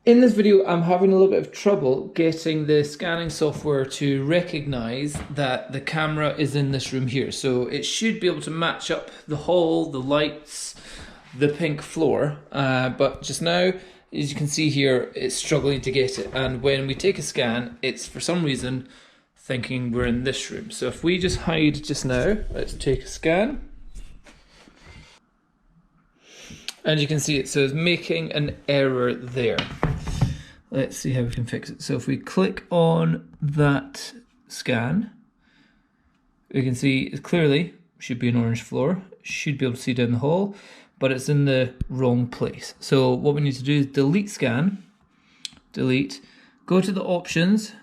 In this video, I'm having a little bit of trouble getting the scanning software to recognize that the camera is in this room here. So it should be able to match up the hall, the lights, the pink floor. But just now, as you can see here, it's struggling to get it. And when we take a scan, it's for some reason thinking we're in this room. So if we just hide just now, let's take a scan. And you can see it, so it's making an error there. Let's see how we can fix it. So if we click on that scan, we can see it clearly should be an orange floor, should be able to see down the hall, but it's in the wrong place. So what we need to do is delete scan, delete, go to the options,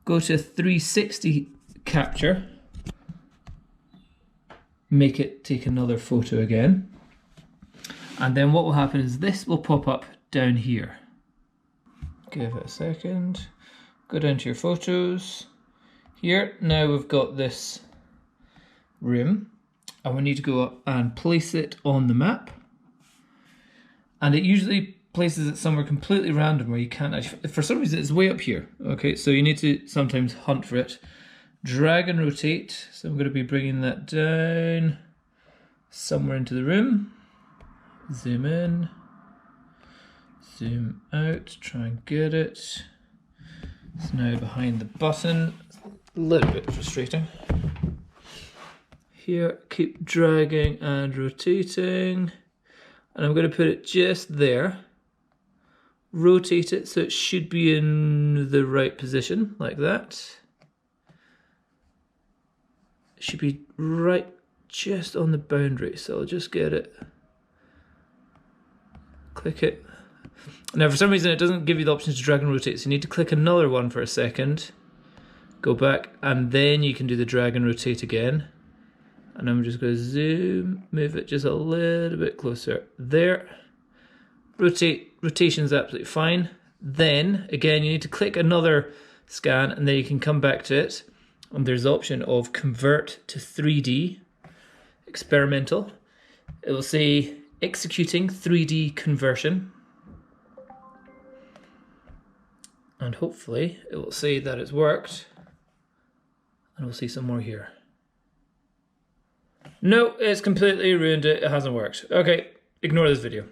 go to 360 capture, make it take another photo again. And then what will happen is this will pop up down here. Give it a second. Go down to your photos. Here, now we've got this room. And we need to go up and place it on the map. And it usually places it somewhere completely random where you can't actually, for some reason it's way up here. Okay, so you need to sometimes hunt for it. Drag and rotate. So I'm going to be bringing that down somewhere into the room. Zoom in, zoom out, try and get it. It's now behind the button. A little bit frustrating. Here, keep dragging and rotating. And I'm going to put it just there. Rotate it so it should be in the right position, like that. It should be right just on the boundary, so I'll just get it. Click it. Now for some reason it doesn't give you the option to drag and rotate, so you need to click another one for a second, go back, and then you can do the drag and rotate again. And I'm just going to zoom, move it just a little bit closer. There. Rotation is absolutely fine. Then again you need to click another scan and then you can come back to it, and there's the option of convert to 3D experimental. It will say executing 3D conversion, and hopefully it will say that it's worked, and we'll see some more here. No, it's completely ruined it. It hasn't worked. Okay, ignore this video.